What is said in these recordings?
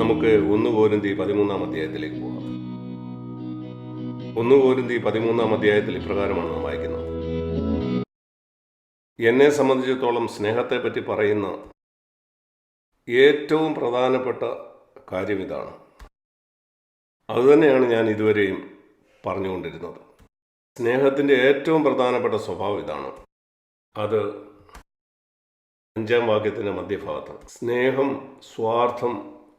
നമുക്ക് 1 കോരിന്ത്യർ 13-ാം അധ്യായത്തിലേക്ക് പോകാം. 1 കോരിന്ത്യർ 13-ാം അധ്യായത്തിൽ ഇപ്രകാരമാണ് നാം വായിക്കുന്നത്. എന്നെ സംബന്ധിച്ചിടത്തോളം സ്നേഹത്തെപ്പറ്റി പറയുന്ന ഏറ്റവും പ്രധാനപ്പെട്ട കാര്യം ഇതാണ്. അതുതന്നെയാണ് ഞാൻ ഇതുവരെയും പറഞ്ഞുകൊണ്ടിരുന്നത്. സ്നേഹത്തിൻ്റെ ഏറ്റവും പ്രധാനപ്പെട്ട സ്വഭാവം ഇതാണ്. അത് 5-ാം വാക്യത്തിൻ്റെ മധ്യഭാഗത്ത് സ്നേഹം സ്വാർത്ഥം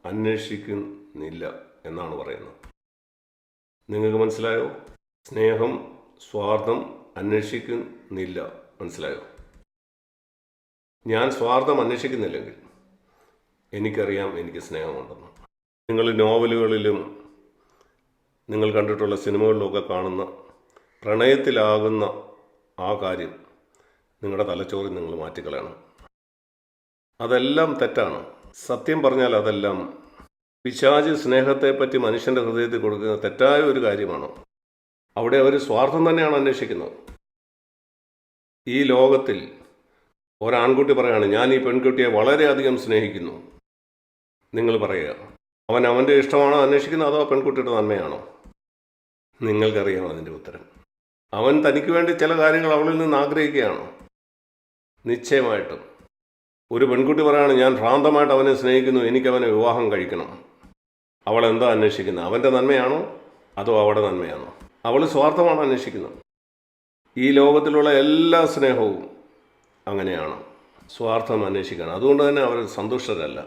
അന്വേഷിക്കുന്നില്ല എന്നാണ് പറയുന്നത്. നിങ്ങൾക്ക് മനസ്സിലായോ? സ്നേഹം സ്വാർത്ഥം അന്വേഷിക്കുന്നില്ല. മനസ്സിലായോ? ഞാൻ സ്വാർത്ഥം അന്വേഷിക്കുന്നില്ലെങ്കിൽ എനിക്കറിയാം എനിക്ക് സ്നേഹമുണ്ടെന്ന്. നിങ്ങൾ നോവലുകളിലും നിങ്ങൾ കണ്ടിട്ടുള്ള സിനിമകളിലുമൊക്കെ കാണുന്ന പ്രണയത്തിലാകുന്ന ആ കാര്യം നിങ്ങളുടെ തലച്ചോറിൽ നിങ്ങൾ മാറ്റിക്കളയണം. അതെല്ലാം തെറ്റാണ്. സത്യം പറഞ്ഞാൽ അതെല്ലാം പിശാച് സ്നേഹത്തെപ്പറ്റി മനുഷ്യൻ്റെ ഹൃദയത്തിൽ കൊടുക്കുന്ന തെറ്റായ ഒരു കാര്യമാണ്. അവിടെ അവർ സ്വാർത്ഥം തന്നെയാണ് അന്വേഷിക്കുന്നത്. ഈ ലോകത്തിൽ ഒരാൺകുട്ടി പറയാണ്, ഞാൻ ഈ പെൺകുട്ടിയെ വളരെയധികം സ്നേഹിക്കുന്നു. നിങ്ങൾ പറയുക, അവൻ്റെ ഇഷ്ടമാണോ അന്വേഷിക്കുന്നത്, അതോ പെൺകുട്ടിയുടെ നന്മയാണോ? നിങ്ങൾക്കറിയാം അതിൻ്റെ ഉത്തരം. അവൻ തനിക്ക് വേണ്ടി ചില കാര്യങ്ങൾ അവളിൽ നിന്ന് ആഗ്രഹിക്കുകയാണ്. നിശ്ചയമായിട്ടും ഒരു പെൺകുട്ടി പറയാണ്, ഞാൻ ഭ്രാന്തമായിട്ട് അവനെ സ്നേഹിക്കുന്നു, എനിക്കവനെ വിവാഹം കഴിക്കണം. അവൾ എന്താ അന്വേഷിക്കുന്നത്? അവൻ്റെ നന്മയാണോ അതോ അവളുടെ നന്മയാണോ? അവൾ സ്വാർത്ഥമാണ് അന്വേഷിക്കുന്നത്. ഈ ലോകത്തിലുള്ള എല്ലാ സ്നേഹവും അങ്ങനെയാണ്, സ്വാർത്ഥം അന്വേഷിക്കണം. അതുകൊണ്ട് തന്നെ അവർ സന്തുഷ്ടരല്ല.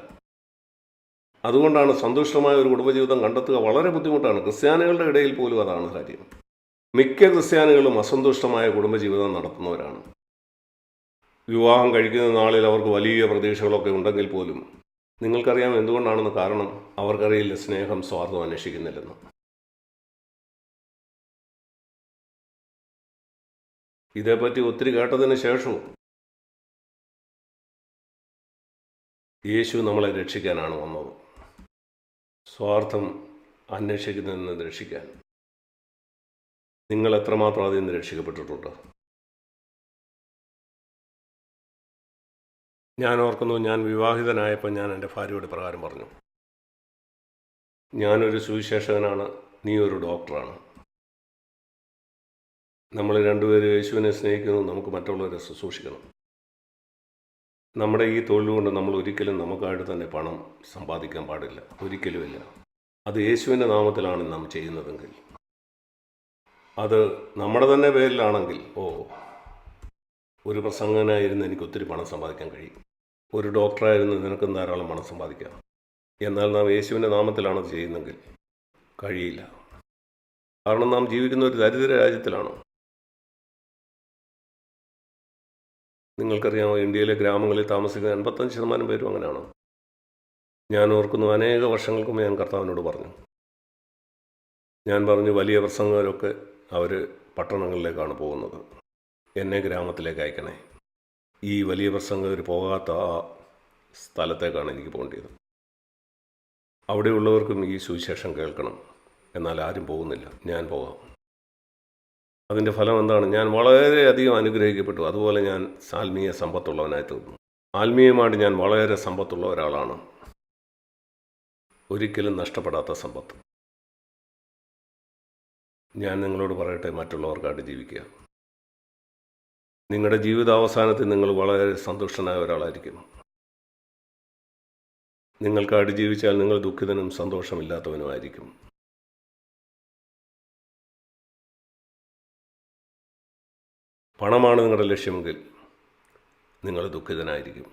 അതുകൊണ്ടാണ് സന്തുഷ്ടമായ ഒരു കുടുംബജീവിതം കണ്ടെത്തുക വളരെ ബുദ്ധിമുട്ടാണ്. ക്രിസ്ത്യാനികളുടെ ഇടയിൽ പോലും അതാണ് കാര്യം. മിക്ക ക്രിസ്ത്യാനികളും അസന്തുഷ്ടമായ കുടുംബജീവിതം നടത്തുന്നവരാണ്. വിവാഹം കഴിക്കുന്ന നാളിൽ അവർക്ക് വലിയ പ്രതീക്ഷകളൊക്കെ ഉണ്ടെങ്കിൽ പോലും നിങ്ങൾക്കറിയാം എന്തുകൊണ്ടാണെന്ന്. കാരണം അവർക്കറിയില്ല സ്നേഹം സ്വാർത്ഥം അന്വേഷിക്കുന്നില്ലെന്ന്. ഇതേപ്പറ്റി ഒത്തിരി കേട്ടതിന് ശേഷവും യേശു നമ്മളെ രക്ഷിക്കാനാണ് വന്നത്. സ്വാർത്ഥം അന്വേഷിക്കുന്നതിൽ നിന്ന് രക്ഷിക്കാൻ. നിങ്ങൾ എത്രമാത്രം അതിൽ നിന്ന് രക്ഷിക്കപ്പെട്ടിട്ടുണ്ട്? ഞാൻ ഓർക്കുന്നു, ഞാൻ വിവാഹിതനായപ്പോൾ ഞാൻ എൻ്റെ ഭാര്യയോട് പ്രകാരം പറഞ്ഞു, ഞാനൊരു സുവിശേഷകനാണ്, നീ ഒരു ഡോക്ടറാണ്. നമ്മൾ രണ്ടുപേരും യേശുവിനെ സ്നേഹിക്കുന്നു, നമുക്ക് മറ്റുള്ളവരെ ശുശ്രൂഷിക്കണം. നമ്മുടെ ഈ തൊഴിൽ കൊണ്ട് നമ്മൾ ഒരിക്കലും നമുക്കായിട്ട് തന്നെ പണം സമ്പാദിക്കാൻ പാടില്ല, ഒരിക്കലുമില്ല. അത് യേശുവിൻ്റെ നാമത്തിലാണ് നാം ചെയ്യുന്നതെങ്കിൽ, അത് നമ്മുടെ തന്നെ പേരിലാണെങ്കിൽ, ഒരു പ്രസംഗനായിരുന്നു എനിക്ക് ഒത്തിരി പണം സമ്പാദിക്കാൻ കഴിയും, ഒരു ഡോക്ടറായിരുന്നു നിനക്കും ധാരാളം പണം സമ്പാദിക്കാം. എന്നാൽ നാം യേശുവിൻ്റെ നാമത്തിലാണ് അത് ചെയ്യുന്നതെങ്കിൽ കഴിയില്ല. കാരണം നാം ജീവിക്കുന്ന ഒരു ദരിദ്ര രാജ്യത്തിലാണ്. നിങ്ങൾക്കറിയാമോ, ഇന്ത്യയിലെ ഗ്രാമങ്ങളിൽ താമസിക്കുന്ന 85% പേരും അങ്ങനെയാണ്. ഞാൻ ഓർക്കുന്നു, അനേക വർഷങ്ങൾക്ക് മുമ്പ് ഞാൻ കർത്താവിനോട് പറഞ്ഞു, വലിയ പ്രസംഗകരൊക്കെ അവർ പട്ടണങ്ങളിലേക്കാണ് പോകുന്നത്, എന്നെ ഗ്രാമത്തിലേക്ക് അയക്കണേ. ഈ വലിയ പ്രസംഗകർ പോകാത്ത ആ സ്ഥലത്തേക്കാണ് എനിക്ക് പോകേണ്ടത്. അവിടെയുള്ളവർക്കും ഈ സുവിശേഷം കേൾക്കണം. എന്നാൽ ആരും പോകുന്നില്ല. ഞാൻ പോകാം. അതിൻ്റെ ഫലം എന്താണ്? ഞാൻ വളരെയധികം അനുഗ്രഹിക്കപ്പെട്ടു. അതുപോലെ ഞാൻ ആത്മീയ സമ്പത്തുള്ളവനായി തീർന്നു. ആത്മീയമായിട്ട് ഞാൻ വളരെ സമ്പത്തുള്ള ഒരാളാണ്. ഒരിക്കലും നഷ്ടപ്പെടാത്ത സമ്പത്ത്. ഞാൻ നിങ്ങളോട് പറയട്ടെ, മറ്റുള്ളവർക്കായിട്ട് ജീവിക്കുക. നിങ്ങളുടെ ജീവിതാവസാനത്തിൽ നിങ്ങൾ വളരെ സന്തുഷ്ടനായ ഒരാളായിരിക്കും. നിങ്ങൾക്കായിട്ട് ജീവിച്ചാൽ നിങ്ങൾ ദുഃഖിതനും സന്തോഷമില്ലാത്തവനുമായിരിക്കും. പണമാണ് നിങ്ങളുടെ ലക്ഷ്യമെങ്കിൽ നിങ്ങൾ ദുഃഖിതനായിരിക്കും.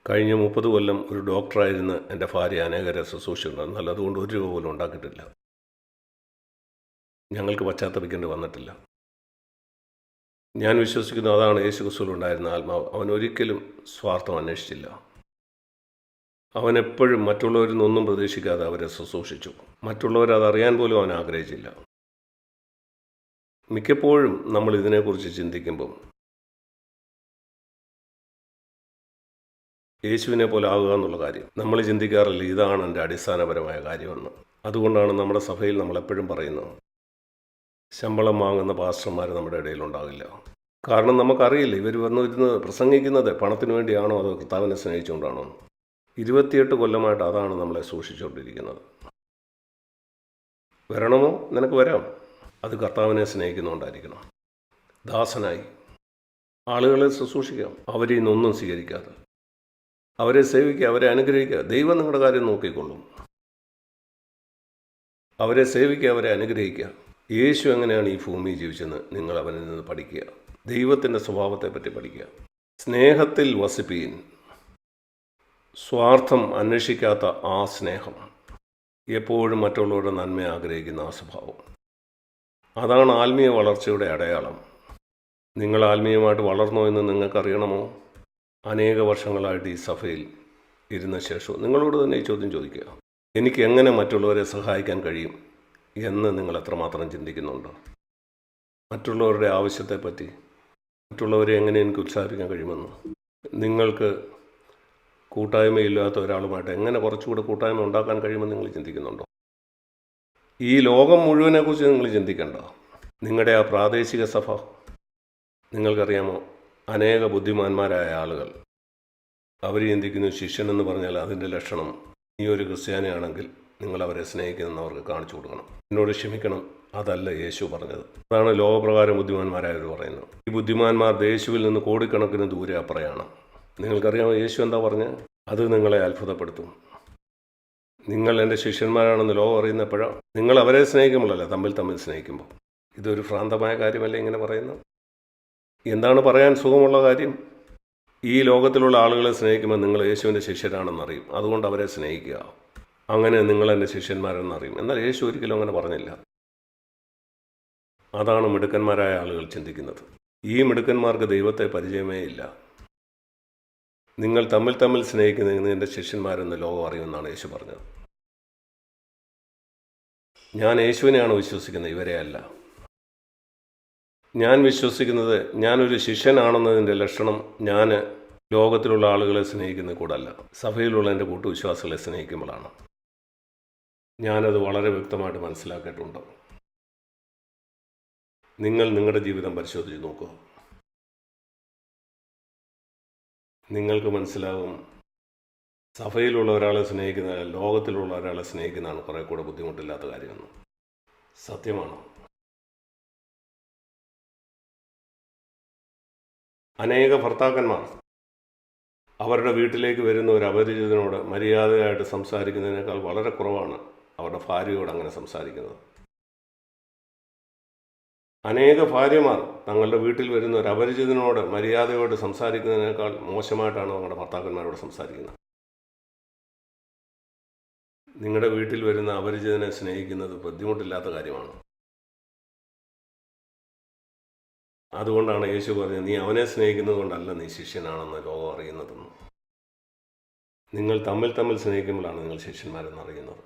കഴിഞ്ഞ 30 കൊല്ലം ഒരു ഡോക്ടറായിരുന്ന എൻ്റെ ഭാര്യ അനേകരെ ശുശ്രൂഷിച്ചിട്ടുണ്ട്. എന്നാൽ അതുകൊണ്ട് ഒരു രൂപ പോലും ഉണ്ടാക്കിയിട്ടില്ല. ഞങ്ങൾക്ക് പശ്ചാത്തപിക്കേണ്ടി വന്നിട്ടില്ല. ഞാൻ വിശ്വസിക്കുന്നു അതാണ് യേശു ക്രിസ്തുവിലുണ്ടായിരുന്ന ആത്മാവ്. അവൻ ഒരിക്കലും സ്വാർത്ഥം അന്വേഷിച്ചില്ല. അവൻ എപ്പോഴും മറ്റുള്ളവരിൽ നിന്നൊന്നും പ്രതീക്ഷിക്കാതെ അവരെ ശുശ്രൂഷിച്ചു. മറ്റുള്ളവർ അതറിയാൻ പോലും അവൻ ആഗ്രഹിച്ചില്ല. മിക്കപ്പോഴും നമ്മൾ ഇതിനെക്കുറിച്ച് ചിന്തിക്കുമ്പം യേശുവിനെ പോലെ ആകുക എന്നുള്ള കാര്യം നമ്മൾ ചിന്തിക്കാറില്ല. ഇതാണ് എൻ്റെ അടിസ്ഥാനപരമായ കാര്യമെന്ന്. അതുകൊണ്ടാണ് നമ്മുടെ സഭയിൽ നമ്മളെപ്പോഴും പറയുന്നത്, ശമ്പളം വാങ്ങുന്ന പാസ്റ്റർമാർ നമ്മുടെ ഇടയിലുണ്ടാകില്ല. കാരണം നമുക്കറിയില്ല ഇവർ വന്നിരുന്ന് പ്രസംഗിക്കുന്നത് പണത്തിന് വേണ്ടിയാണോ അതോ കർത്താവിനെ സ്നേഹിച്ചുകൊണ്ടാണോ. 28 കൊല്ലമായിട്ട് അതാണ് നമ്മളെ സൂക്ഷിച്ചുകൊണ്ടിരിക്കുന്നത്. വരണമോ? നിനക്ക് വരാം. അത് കർത്താവിനെ സ്നേഹിക്കുന്നുകൊണ്ടായിരിക്കണം. ദാസനായി ആളുകളെ ശുശ്രൂഷിക്കാം, അവരിൽ നിന്നൊന്നും സ്വീകരിക്കാതെ അവരെ സേവിക്കുക, അവരെ അനുഗ്രഹിക്കുക. ദൈവം നിങ്ങളുടെ കാര്യം നോക്കിക്കൊള്ളും. അവരെ സേവിക്കുക, അവരെ അനുഗ്രഹിക്കുക. യേശു എങ്ങനെയാണ് ഈ ഭൂമിയിൽ ജീവിച്ചെന്ന് നിങ്ങൾ അവനിൽ നിന്ന് പഠിക്കുക. ദൈവത്തിൻ്റെ സ്വഭാവത്തെപ്പറ്റി പഠിക്കുക. സ്നേഹത്തിൽ വസിപ്പീൻ. സ്വാർത്ഥം അന്വേഷിക്കാത്ത ആ സ്നേഹം, എപ്പോഴും മറ്റുള്ളവരുടെ നന്മ ആഗ്രഹിക്കുന്ന ആ സ്വഭാവം, അതാണ് ആത്മീയ വളർച്ചയുടെ അടയാളം. നിങ്ങൾ ആത്മീയമായിട്ട് വളർന്നോ എന്ന് നിങ്ങൾക്കറിയണമോ? അനേക വർഷങ്ങളായിട്ട് ഈ സഭയിൽ ഇരുന്ന ശേഷം നിങ്ങളോട് തന്നെ ഈ ചോദ്യം ചോദിക്കുക. എനിക്ക് എങ്ങനെ മറ്റുള്ളവരെ സഹായിക്കാൻ കഴിയും എന്ന് നിങ്ങൾ എത്രമാത്രം ചിന്തിക്കുന്നുണ്ടോ? മറ്റുള്ളവരുടെ ആവശ്യത്തെപ്പറ്റി, മറ്റുള്ളവരെ എങ്ങനെ എനിക്ക് ഉത്സാഹിപ്പിക്കാൻ കഴിയുമെന്ന്. നിങ്ങൾക്ക് കൂട്ടായ്മയില്ലാത്ത ഒരാളുമായിട്ട് എങ്ങനെ കുറച്ചുകൂടെ കൂട്ടായ്മ ഉണ്ടാക്കാൻ കഴിയുമെന്ന് നിങ്ങൾ ചിന്തിക്കുന്നുണ്ടോ? ഈ ലോകം മുഴുവനെക്കുറിച്ച് നിങ്ങൾ ചിന്തിക്കേണ്ട. നിങ്ങളുടെ ആ പ്രാദേശിക സഭ, നിങ്ങൾക്കറിയാമോ, അനേക ബുദ്ധിമാന്മാരായ ആളുകൾ അവർ ചിന്തിക്കുന്നു ശിഷ്യനെന്ന് പറഞ്ഞാൽ അതിൻ്റെ ലക്ഷണം നീ ഒരു ക്രിസ്ത്യാനിയാണെങ്കിൽ നിങ്ങൾ അവരെ സ്നേഹിക്കുന്നതെന്ന് അവർക്ക് കാണിച്ചു കൊടുക്കണം. എന്നോട് ക്ഷമിക്കണം, അതല്ല യേശു പറഞ്ഞത്. അതാണ് ലോകപ്രകാരം ബുദ്ധിമാന്മാരായവർ പറയുന്നത്. ഈ ബുദ്ധിമാന്മാർ യേശുവിൽ നിന്ന് കോടിക്കണക്കിന് ദൂരെ അപ്പുറയാണ്. നിങ്ങൾക്കറിയാമോ യേശു എന്താ പറഞ്ഞത്? അത് നിങ്ങളെ അത്ഭുതപ്പെടുത്തും. നിങ്ങൾ എൻ്റെ ശിഷ്യന്മാരാണെന്ന് ലോകം അറിയുന്നപ്പോഴാണ് നിങ്ങൾ അവരെ സ്നേഹിക്കുമ്പോഴല്ല, തമ്മിൽ സ്നേഹിക്കുമ്പോൾ. ഇതൊരു ഭ്രാന്തമായ കാര്യമല്ലേ ഇങ്ങനെ പറയുന്നത്? എന്താണ് പറയാൻ സുഖമുള്ള കാര്യം? ഈ ലോകത്തിലുള്ള ആളുകളെ സ്നേഹിക്കുമ്പോൾ നിങ്ങൾ യേശുവിൻ്റെ ശിഷ്യരാണെന്നറിയും. അതുകൊണ്ട് അവരെ സ്നേഹിക്കുക. അങ്ങനെ നിങ്ങൾ എൻ്റെ ശിഷ്യന്മാരെന്നറിയും. എന്നാൽ യേശു ഒരിക്കലും അങ്ങനെ പറഞ്ഞില്ല. അതാണ് മിടുക്കന്മാരായ ആളുകൾ ചിന്തിക്കുന്നത്. ഈ മിടുക്കന്മാർക്ക് ദൈവത്തെ പരിചയമേ ഇല്ല. നിങ്ങൾ തമ്മിൽ സ്നേഹിക്കുന്ന എൻ്റെ ശിഷ്യന്മാരെന്ന് ലോകം അറിയുമെന്നാണ് യേശു പറഞ്ഞത്. ഞാൻ യേശുവിനെയാണ് വിശ്വസിക്കുന്നത്, ഇവരെ അല്ല. ഞാൻ വിശ്വസിക്കുന്നത് ഞാനൊരു ശിഷ്യനാണെന്നതിൻ്റെ ലക്ഷണം ഞാൻ ലോകത്തിലുള്ള ആളുകളെ സ്നേഹിക്കുന്നത് കൂടല്ല, സഭയിലുള്ള എൻ്റെ കൂട്ടുവിശ്വാസികളെ സ്നേഹിക്കുമ്പോഴാണ്. ഞാനത് വളരെ വ്യക്തമായിട്ട് മനസ്സിലാക്കിയിട്ടുണ്ട്. നിങ്ങൾ നിങ്ങളുടെ ജീവിതം പരിശോധിച്ച് നോക്കുക. നിങ്ങൾക്ക് മനസ്സിലാവും സഭയിലുള്ള ഒരാളെ സ്നേഹിക്കുന്ന ലോകത്തിലുള്ള ഒരാളെ സ്നേഹിക്കുന്നതാണ് കുറേ കൂടെ ബുദ്ധിമുട്ടില്ലാത്ത കാര്യമെന്ന്. സത്യമാണ്. അനേക ഭർത്താക്കന്മാർ അവരുടെ വീട്ടിലേക്ക് വരുന്ന ഒരു അപരിചിതനോട് മര്യാദയായിട്ട് സംസാരിക്കുന്നതിനേക്കാൾ വളരെ കുറവാണ് അവരുടെ ഭാര്യയോട് അങ്ങനെ സംസാരിക്കുന്നത്. അനേക ഭാര്യമാർ തങ്ങളുടെ വീട്ടിൽ വരുന്ന ഒരു അപരിചിതനോട് മര്യാദയോട് സംസാരിക്കുന്നതിനേക്കാൾ മോശമായിട്ടാണ് അവരുടെ ഭർത്താക്കന്മാരോട് സംസാരിക്കുന്നത്. നിങ്ങളുടെ വീട്ടിൽ വരുന്ന അപരിചിതനെ സ്നേഹിക്കുന്നത് ബുദ്ധിമുട്ടില്ലാത്ത കാര്യമാണ്. അതുകൊണ്ടാണ് യേശു പറഞ്ഞത് നീ അവനെ സ്നേഹിക്കുന്നത് കൊണ്ടല്ല നീ ശിഷ്യനാണെന്ന് ലോകം അറിയുന്നതെന്ന്. നിങ്ങൾ തമ്മിൽ സ്നേഹിക്കുമ്പോഴാണ് നിങ്ങൾ ശിഷ്യന്മാരെന്നറിയുന്നത്.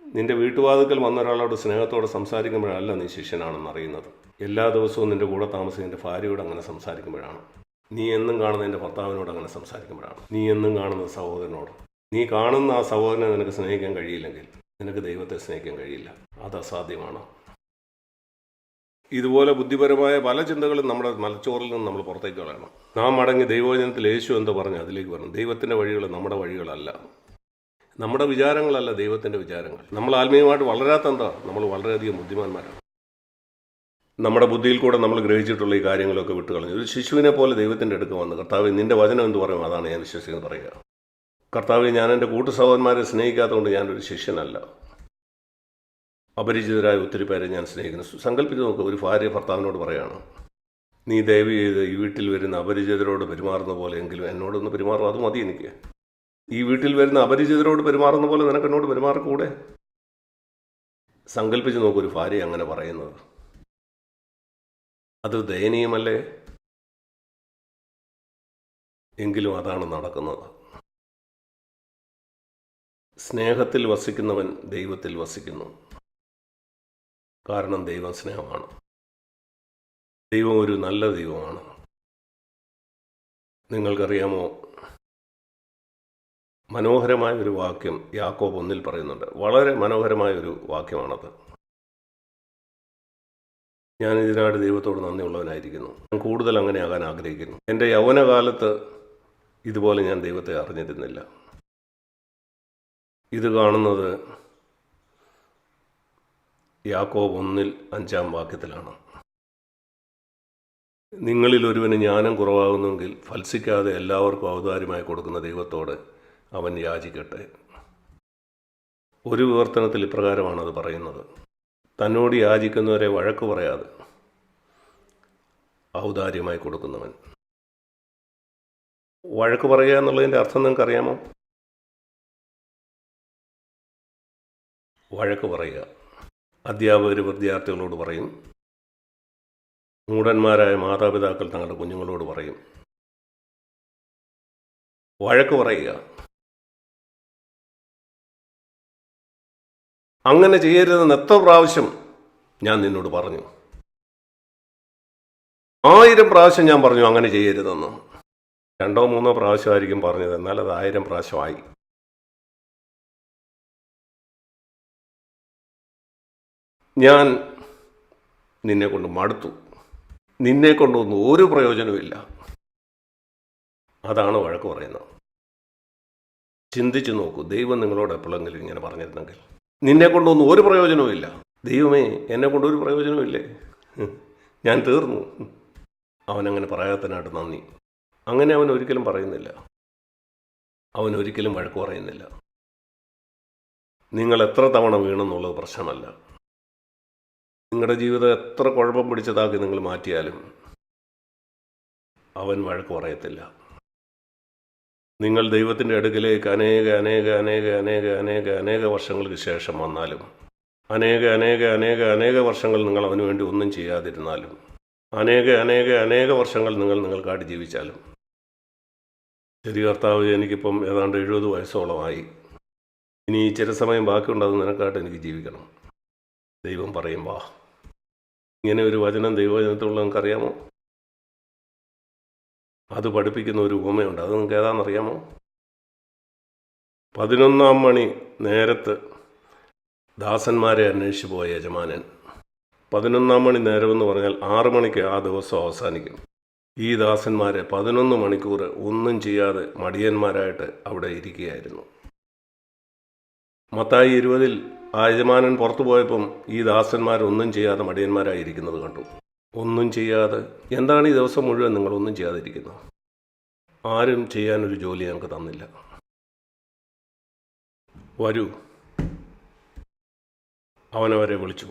നിന്റെ വീട്ടുവാതിക്കൽ വന്ന ഒരാളോട് സ്നേഹത്തോടെ സംസാരിക്കുമ്പോഴല്ല നീ ശിഷ്യനാണെന്നറിയുന്നത്. എല്ലാ ദിവസവും നിന്റെ കൂടെ താമസിക്കുന്ന നിന്റെ ഭാര്യയോട് അങ്ങനെ സംസാരിക്കുമ്പോഴാണ്. നീ എന്നും കാണുന്ന നിന്റെ ഭർത്താവിനോട് അങ്ങനെ സംസാരിക്കുമ്പോഴാണ്. നീ എന്നും കാണുന്ന സഹോദരനോട്. നീ കാണുന്ന ആ സഹോദരനെ നിനക്ക് സ്നേഹിക്കാൻ കഴിയില്ലെങ്കിൽ നിനക്ക് ദൈവത്തെ സ്നേഹിക്കാൻ കഴിയില്ല. അത് അസാധ്യമാണ്. ഇതുപോലെ ബുദ്ധിപരമായ പല ചിന്തകളും നമ്മുടെ മലച്ചോറിൽ നിന്ന് നമ്മൾ പുറത്തേക്ക് കളയണം. നാം അടങ്ങി ദൈവവചനത്തിൽ യേശു എന്തോ പറഞ്ഞു അതിലേക്ക് വരണം. ദൈവത്തിൻ്റെ വഴികൾ നമ്മുടെ വഴികളല്ല, നമ്മുടെ വിചാരങ്ങളല്ല ദൈവത്തിൻ്റെ വിചാരങ്ങൾ. നമ്മൾ ആത്മീയമായിട്ട് വളരാത്തെന്താ? നമ്മൾ വളരെയധികം ബുദ്ധിമാന്മാരാണ്. നമ്മുടെ ബുദ്ധിയിൽ കൂടെ നമ്മൾ ഗ്രഹിച്ചിട്ടുള്ള ഈ കാര്യങ്ങളൊക്കെ വിട്ടുകളഞ്ഞു. ഒരു ശിശുവിനെ പോലെ ദൈവത്തിൻ്റെ അടുക്ക് വന്ന് കർത്താവ് നിൻ്റെ വചനം എന്ത് പറയും അതാണ് ഞാൻ വിശ്വസിക്കുന്നത് പറയുക. കർത്താവ് ഞാൻ എൻ്റെ കൂട്ടു സഹോദരന്മാരെ സ്നേഹിക്കാത്തതുകൊണ്ട് ഞാനൊരു ശിഷ്യനല്ല. അപരിചിതരായ ഒത്തിരി പേരെ ഞാൻ സ്നേഹിക്കുന്നു. സങ്കല്പിച്ച് നോക്കുക, ഒരു ഭാര്യ ഭർത്താവിനോട് പറയുകയാണ് നീ ദയവ് ചെയ്ത് ഈ വീട്ടിൽ വരുന്ന അപരിചിതരോട് പെരുമാറുന്ന പോലെ എങ്കിലും എന്നോടൊന്ന് പെരുമാറും, അത് മതി എനിക്ക്. ഈ വീട്ടിൽ വരുന്ന അപരിചിതരോട് പെരുമാറുന്ന പോലെ നിനക്ക് എന്നോട് പെരുമാറിക്കൂടെ? സങ്കല്പിച്ച് നോക്കൂ ഒരു ഭാര്യ അങ്ങനെ പറയുന്നത്. അത് ദയനീയമല്ലേ? എങ്കിലും അതാണ് നടക്കുന്നത്. സ്നേഹത്തിൽ വസിക്കുന്നവൻ ദൈവത്തിൽ വസിക്കുന്നു. കാരണം ദൈവം സ്നേഹമാണ്. ദൈവം ഒരു നല്ല ദൈവമാണ്. നിങ്ങൾക്കറിയാമോ, മനോഹരമായ ഒരു വാക്യം യാക്കോബ് 1 പറയുന്നുണ്ട്. വളരെ മനോഹരമായ ഒരു വാക്യമാണത്. ഞാൻ ഇതിനായിട്ട് ദൈവത്തോട് നന്ദിയുള്ളവനായിരിക്കുന്നു. ഞാൻ കൂടുതൽ അങ്ങനെ ആകാൻ ആഗ്രഹിക്കുന്നു. എൻ്റെ യൗവനകാലത്ത് ഇതുപോലെ ഞാൻ ദൈവത്തെ അറിഞ്ഞിരുന്നില്ല. ഇത് കാണുന്നത് യാക്കോബ് 1:5 നിങ്ങളിൽ ഒരുവന് ജ്ഞാനം കുറവാകുന്നെങ്കിൽ ഫത്സിക്കാതെ എല്ലാവർക്കും ഔദാര്യമായി കൊടുക്കുന്ന ദൈവത്തോട് അവൻ യാചിക്കട്ടെ. ഒരു വിവർത്തനത്തിൽ ഇപ്രകാരമാണ് അത് പറയുന്നത്: തന്നോട് യാചിക്കുന്നവരെ വഴക്ക് പറയാതെ ഔദാര്യമായി കൊടുക്കുന്നവൻ. വഴക്ക് പറയുക എന്നുള്ളതിൻ്റെ അർത്ഥം നിങ്ങൾക്കറിയാമോ? വഴക്ക് പറയുക. അധ്യാപകർ വിദ്യാർത്ഥികളോട് പറയും, മൂഢന്മാരായ മാതാപിതാക്കൾ തങ്ങളുടെ കുഞ്ഞുങ്ങളോട് പറയും. വഴക്ക് പറയുക. അങ്ങനെ ചെയ്യരുതെന്ന് എത്ര പ്രാവശ്യം ഞാൻ നിന്നോട് പറഞ്ഞു? 1000 പ്രാവശ്യം ഞാൻ പറഞ്ഞു അങ്ങനെ ചെയ്യരുതെന്ന്. 2 or 3 പ്രാവശ്യമായിരിക്കും പറഞ്ഞത്, എന്നാൽ അത് 1000 പ്രാവശ്യമായി. ഞാൻ നിന്നെ കൊണ്ട് മടുത്തു. നിന്നെ കൊണ്ടൊന്നും ഒരു പ്രയോജനവുമില്ല. അതാണ് വഴക്ക് പറയുന്നത്. ചിന്തിച്ചു നോക്കൂ, ദൈവം നിങ്ങളോട് എപ്പോഴെങ്കിലും ഇങ്ങനെ പറഞ്ഞിരുന്നെങ്കിൽ. നിന്നെ കൊണ്ടൊന്നും ഒരു പ്രയോജനവുമില്ല. ദൈവമേ, എന്നെ കൊണ്ടൊരു പ്രയോജനവുമില്ലേ, ഞാൻ തീർന്നു. അവനങ്ങനെ പറയാത്തതിനായിട്ട് നന്ദി. അങ്ങനെ അവൻ ഒരിക്കലും പറയുന്നില്ല. അവൻ ഒരിക്കലും വഴക്ക് പറയുന്നില്ല. നിങ്ങൾ എത്ര തവണ വീണെന്നുള്ളത് പ്രശ്നമല്ല. നിങ്ങളുടെ ജീവിതം എത്ര കുഴപ്പം പിടിച്ചതാക്കി നിങ്ങൾ മാറ്റിയാലും അവൻ വഴക്ക് പറയത്തില്ല. നിങ്ങൾ ദൈവത്തിൻ്റെ അടുക്കിലേക്ക് അനേക വർഷങ്ങൾക്ക് ശേഷം വന്നാലും, അനേക വർഷങ്ങൾ നിങ്ങൾ അവന് വേണ്ടി ഒന്നും ചെയ്യാതിരുന്നാലും, അനേക വർഷങ്ങൾ നിങ്ങൾക്കായിട്ട് ജീവിച്ചാലും, ശരി കർത്താവ്, എനിക്കിപ്പം ഏതാണ്ട് 70 വയസ്സോളമായി, ഇനി ചില സമയം ബാക്കിയുണ്ടാകും, നിനക്കായിട്ട് എനിക്ക് ജീവിക്കണം. ദൈവം പറയും, വാ. ഇങ്ങനെ ഒരു വചനം ദൈവവചനത്തിലുള്ള നിങ്ങൾക്കറിയാമോ? അത് പഠിപ്പിക്കുന്ന ഒരു ഉപമയുണ്ട്. അത് നിങ്ങൾക്ക് ഏതാണെന്നറിയാമോ? 11 മണി നേരത്ത് ദാസന്മാരെ അന്വേഷിച്ച് പോയ യജമാനൻ. 11 മണി നേരമെന്ന് പറഞ്ഞാൽ 6 മണിക്ക് ആ ദിവസം അവസാനിക്കും. ഈ ദാസന്മാരെ 11 മണിക്കൂർ ഒന്നും ചെയ്യാതെ മടിയന്മാരായിട്ട് അവിടെ ഇരിക്കുകയായിരുന്നു. മത്തായി 20 ആ യജമാനൻ പുറത്തു പോയപ്പം ഈ ദാസന്മാരൊന്നും ചെയ്യാതെ മടിയന്മാരായിരിക്കുന്നത് കണ്ടു. ഒന്നും ചെയ്യാതെ. എന്താണ് ഈ ദിവസം മുഴുവൻ നിങ്ങളൊന്നും ചെയ്യാതിരിക്കുന്നത്? ആരും ചെയ്യാനൊരു ജോലി ഞങ്ങൾക്ക് തന്നില്ല. വരൂ. അവനവരെ വിളിച്ചു.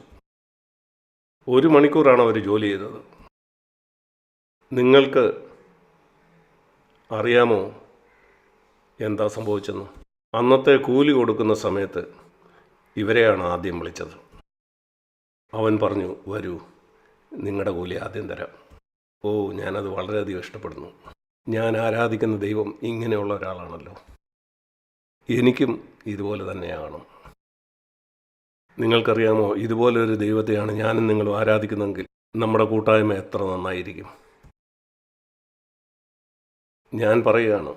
1 മണിക്കൂറാണ് അവർ ജോലി ചെയ്തത്. നിങ്ങൾക്ക് അറിയാമോ എന്താ സംഭവിച്ചെന്ന്? അന്നത്തെ കൂലി കൊടുക്കുന്ന സമയത്ത് ഇവരെയാണ് ആദ്യം വിളിച്ചത്. അവൻ പറഞ്ഞു, വരൂ, നിങ്ങളുടെ കൂലി ആദ്യം തരാം. ഓ, ഞാനത് വളരെയധികം ഇഷ്ടപ്പെടുന്നു. ഞാൻ ആരാധിക്കുന്ന ദൈവം ഇങ്ങനെയുള്ള ഒരാളാണല്ലോ. എനിക്കും ഇതുപോലെ തന്നെയാണ്. നിങ്ങൾക്കറിയാമോ, ഇതുപോലൊരു ദൈവത്തെയാണ് ഞാനും നിങ്ങളും ആരാധിക്കുന്നതെങ്കിൽ നമ്മുടെ കൂട്ടായ്മ എത്ര നന്നായിരിക്കും. ഞാൻ പറയുകയാണ്,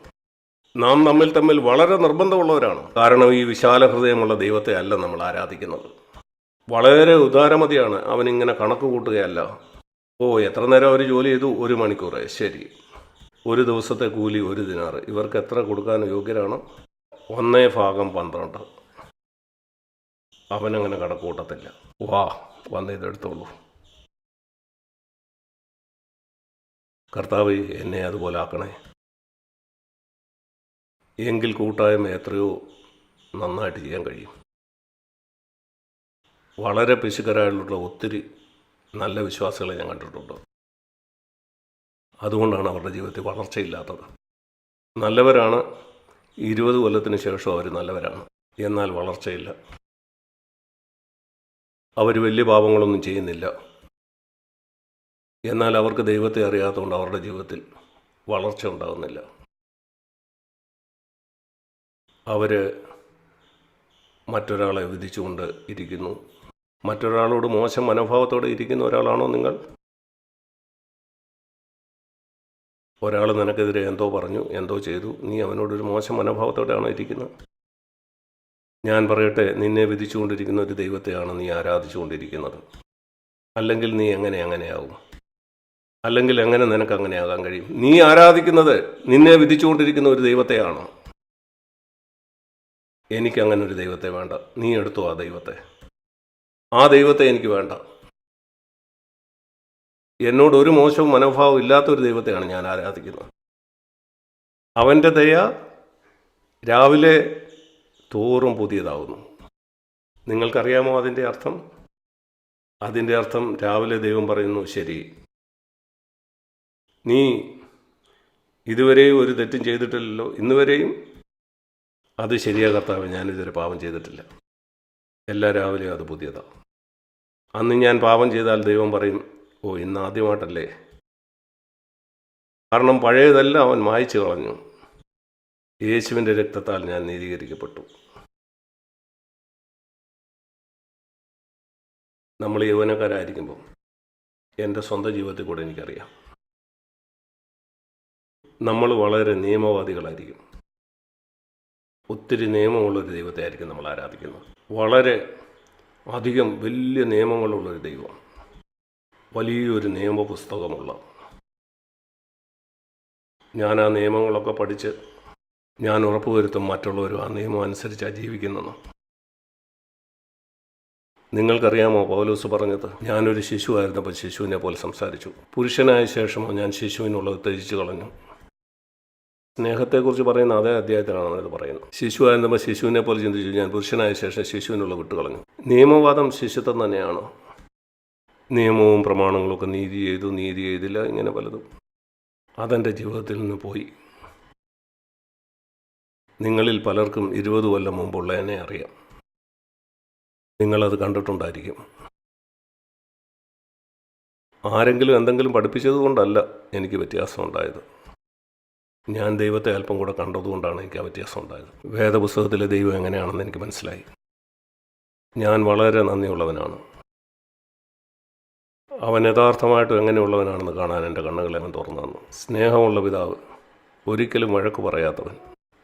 നാം തമ്മിൽ വളരെ നിർബന്ധമുള്ളവരാണ്. കാരണം ഈ വിശാല ഹൃദയമുള്ള ദൈവത്തെ അല്ല നമ്മൾ ആരാധിക്കുന്നത്. വളരെ ഉദാരമതിയാണ്. അവനിങ്ങനെ കണക്ക് കൂട്ടുകയല്ല. ഓ, എത്ര നേരം അവർ ജോലി ചെയ്തു? 1 മണിക്കൂർ. ശരി, ഒരു ദിവസത്തെ കൂലി 1 ദിനാർ. ഇവർക്ക് എത്ര കൊടുക്കാൻ യോഗ്യരാണ്? 1/12. അവനങ്ങനെ കണക്ക് കൂട്ടത്തില്ല. വാ, വന്ന് ഇതെടുത്തോളൂ. കർത്താവ്, എന്നെ അതുപോലെ ആക്കണേ. എങ്കിൽ കൂട്ടായ്മ എത്രയോ നന്നായിട്ട് ചെയ്യാൻ കഴിയും. വളരെ പിശുക്കരായിട്ടുള്ള ഒത്തിരി നല്ല വിശ്വാസികളെ ഞാൻ കണ്ടിട്ടുണ്ട്. അതുകൊണ്ടാണ് അവരുടെ ജീവിതത്തിൽ വളർച്ചയില്ലാത്തത്. നല്ലവരാണ്, 20 കൊല്ലത്തിന് ശേഷം അവർ നല്ലവരാണ്, എന്നാൽ വളർച്ചയില്ല. അവർ വലിയ പാപങ്ങളൊന്നും ചെയ്യുന്നില്ല, എന്നാൽ അവർക്ക് ദൈവത്തെ അറിയാത്തതുകൊണ്ട് അവരുടെ ജീവിതത്തിൽ വളർച്ച ഉണ്ടാകുന്നില്ല. അവർ മറ്റൊരാളെ വിധിച്ചുകൊണ്ട് ഇരിക്കുന്നു. മറ്റൊരാളോട് മോശം മനോഭാവത്തോടെ ഇരിക്കുന്ന ഒരാളാണോ നിങ്ങൾ? ഒരാൾ നിനക്കെതിരെ എന്തോ പറഞ്ഞു, എന്തോ ചെയ്തു, നീ അവനോടൊരു മോശം മനോഭാവത്തോടെയാണോ ഇരിക്കുന്നത്? ഞാൻ പറയട്ടെ, നിന്നെ വിധിച്ചുകൊണ്ടിരിക്കുന്ന ഒരു ദൈവത്തെയാണ് നീ ആരാധിച്ചുകൊണ്ടിരിക്കുന്നത്. അല്ലെങ്കിൽ നീ എങ്ങനെ അങ്ങനെയാകും? അല്ലെങ്കിൽ എങ്ങനെ നിനക്ക് അങ്ങനെയാകാൻ കഴിയും? നീ ആരാധിക്കുന്നത് നിന്നെ വിധിച്ചുകൊണ്ടിരിക്കുന്ന ഒരു ദൈവത്തെയാണോ? എനിക്കങ്ങനെ ഒരു ദൈവത്തെ വേണ്ട. നീ എടുത്തോ ആ ദൈവത്തെ. ആ ദൈവത്തെ എനിക്ക് വേണ്ട. എന്നോട് ഒരു മോശവും മനോഭാവവും ഇല്ലാത്തൊരു ദൈവത്തെയാണ് ഞാൻ ആരാധിക്കുന്നത്. അവൻ്റെ ദയ രാവിലെ തോറും പുതിയതാവുന്നു. നിങ്ങൾക്കറിയാമോ അതിൻ്റെ അർത്ഥം? അതിൻ്റെ അർത്ഥം രാവിലെ ദൈവം പറയുന്നു, ശരി, നീ ഇതുവരെയും ഒരു തെറ്റും ചെയ്തിട്ടില്ലല്ലോ, ഇന്നുവരെയും. അത് ശരിയാ കർത്താവേ, ഞാനിതുവരെ പാപം ചെയ്തിട്ടില്ല. എല്ലാ രാവിലെയും അത് പുതിയതാണ്. അന്ന് ഞാൻ പാപം ചെയ്താൽ ദൈവം പറയും, ഓ, ഇന്ന് ആദ്യമായിട്ടല്ലേ. കാരണം പഴയതെല്ലാം അവൻ മായ്ച്ചു കളഞ്ഞു. യേശുവിൻ്റെ രക്തത്താൽ ഞാൻ നീതീകരിക്കപ്പെട്ടു. നമ്മൾ യൗവനക്കാരായിരിക്കുമ്പോൾ എൻ്റെ സ്വന്തം ജീവിതത്തിൽ കൂടെ എനിക്കറിയാം, നമ്മൾ വളരെ നിയമവാദികളായിരിക്കും. ഒത്തിരി നിയമമുള്ളൊരു ദൈവത്തെ ആയിരിക്കും നമ്മൾ ആരാധിക്കുന്നത്. വളരെ അധികം വലിയ നിയമങ്ങളുള്ളൊരു ദൈവം, വലിയൊരു നിയമപുസ്തകമുള്ള. ഞാൻ ആ നിയമങ്ങളൊക്കെ പഠിച്ച് ഞാൻ ഉറപ്പുവരുത്തും മറ്റുള്ളവരും ആ നിയമം അനുസരിച്ചാണ് ജീവിക്കുന്നതെന്ന്. നിങ്ങൾക്കറിയാമോ പൗലോസ് പറഞ്ഞത്? ഞാനൊരു ശിശുവായിരുന്നപ്പോൾ ശിശുവിനെ പോലെ സംസാരിച്ചു, പുരുഷനായ ശേഷമോ ഞാൻ ശിശുവിനുള്ളത് ത്യജിച്ചു കളഞ്ഞു. സ്നേഹത്തെക്കുറിച്ച് പറയുന്ന അതേ അധ്യായത്തിലാണ് ഇത് പറയുന്നത്. ശിശുവായിരുന്നപ്പോൾ ശിശുവിനെ പോലെ ചിന്തിച്ചു, ഞാൻ പുരുഷനായ ശേഷം ശിശുവിനുള്ള വിട്ടുകളഞ്ഞു. നിയമവാദം ശിശുത്വം തന്നെയാണോ? നിയമവും പ്രമാണങ്ങളും ഒക്കെ നീതി ചെയ്തില്ല, ഇങ്ങനെ പലതും അതെൻ്റെ ജീവിതത്തിൽ നിന്ന് പോയി. നിങ്ങളിൽ പലർക്കും 20 കൊല്ലം മുമ്പുള്ള എന്നെ അറിയാം. നിങ്ങളത് കണ്ടിട്ടുണ്ടായിരിക്കും. ആരെങ്കിലും എന്തെങ്കിലും പഠിപ്പിച്ചത് കൊണ്ടല്ല എനിക്ക് വ്യത്യാസം ഉണ്ടായത്. ഞാൻ ദൈവത്തെ അല്പം കൂടെ കണ്ടതുകൊണ്ടാണ് എനിക്ക് ആ വ്യത്യാസം ഉണ്ടായത്. വേദപുസ്തകത്തിലെ ദൈവം എങ്ങനെയാണെന്ന് എനിക്ക് മനസ്സിലായി. ഞാൻ വളരെ നന്ദിയുള്ളവനാണ്. അവൻ യഥാർത്ഥമായിട്ടും എങ്ങനെയുള്ളവനാണെന്ന് കാണാൻ എൻ്റെ കണ്ണുകളെ അവൻ തുറന്നു തന്നു. സ്നേഹമുള്ള പിതാവ്, ഒരിക്കലും വഴക്ക് പറയാത്തവൻ.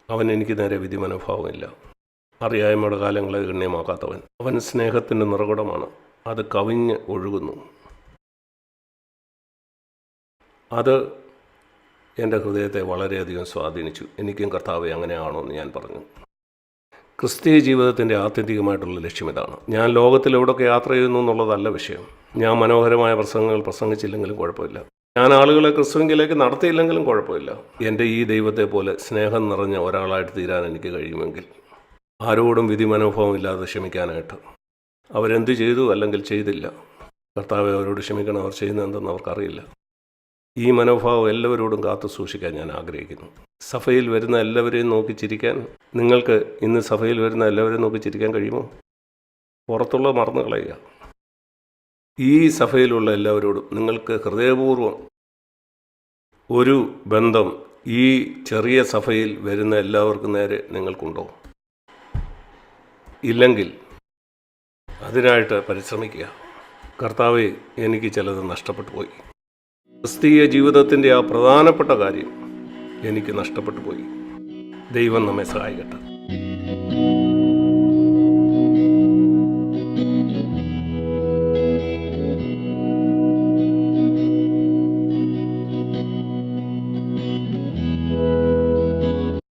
അവൻ എനിക്ക് നേരെ വിധി മനോഭാവമില്ല. അറിയായ്മയുടെ കാലങ്ങളെ ഗണ്യമാക്കാത്തവൻ. അവൻ സ്നേഹത്തിൻ്റെ നിറകുടമാണ്. അത് കവിഞ്ഞ് ഒഴുകുന്നു. അത് എൻ്റെ ഹൃദയത്തെ വളരെയധികം സ്വാധീനിച്ചു. എനിക്കും കർത്താവെ അങ്ങനെയാണോ എന്ന് ഞാൻ പറഞ്ഞു. ക്രിസ്തീയ ജീവിതത്തിൻ്റെ ആത്യന്തികമായിട്ടുള്ള ലക്ഷ്യം ഇതാണ്. ഞാൻ ലോകത്തിൽ എവിടെയൊക്കെ യാത്ര ചെയ്യുന്നു എന്നുള്ളതല്ല വിഷയം. ഞാൻ മനോഹരമായ പ്രസംഗങ്ങൾ പ്രസംഗിച്ചില്ലെങ്കിലും കുഴപ്പമില്ല. ഞാൻ ആളുകളെ ക്രിസ്തുവിലേക്ക് നടത്തിയില്ലെങ്കിലും കുഴപ്പമില്ല. എൻ്റെ ഈ ദൈവത്തെ പോലെ സ്നേഹം നിറഞ്ഞ ഒരാളായിട്ട് തീരാൻ എനിക്ക് കഴിയുമെങ്കിൽ, ആരോടും വിധി മനോഭാവം ഇല്ലാതെ ക്ഷമിക്കാനായിട്ട്. അവരെന്ത് ചെയ്തു അല്ലെങ്കിൽ ചെയ്തില്ല, കർത്താവെ അവരോട് ക്ഷമിക്കണം, അവർ ചെയ്യുന്നതെന്തെന്ന് അവർക്കറിയില്ല. ഈ മനോഭാവം എല്ലാവരോടും കാത്തു സൂക്ഷിക്കാൻ ഞാൻ ആഗ്രഹിക്കുന്നു. സഭയിൽ വരുന്ന എല്ലാവരെയും നോക്കി ചിരിക്കാൻ നിങ്ങൾക്ക് ഇന്ന് സഭയിൽ വരുന്ന എല്ലാവരെയും നോക്കി ചിരിക്കാൻ കഴിയുമോ? പുറത്തുള്ള മറന്നു കളയുക. ഈ സഭയിലുള്ള എല്ലാവരോടും നിങ്ങൾക്ക് ഹൃദയപൂർവ്വം ഒരു ബന്ധം ഈ ചെറിയ സഭയിൽ വരുന്ന എല്ലാവർക്കും നേരെ നിങ്ങൾക്കുണ്ടോ? ഇല്ലെങ്കിൽ അതിനായിട്ട് പരിശ്രമിക്കുക. കർത്താവെ, എനിക്ക് ചിലത് നഷ്ടപ്പെട്ടു പോയി. ക്രിസ്തീയ ജീവിതത്തിൻ്റെ ആ പ്രധാനപ്പെട്ട കാര്യം എനിക്ക് നഷ്ടപ്പെട്ടു പോയി. ദൈവം നമ്മെ സഹായിക്കട്ടെ.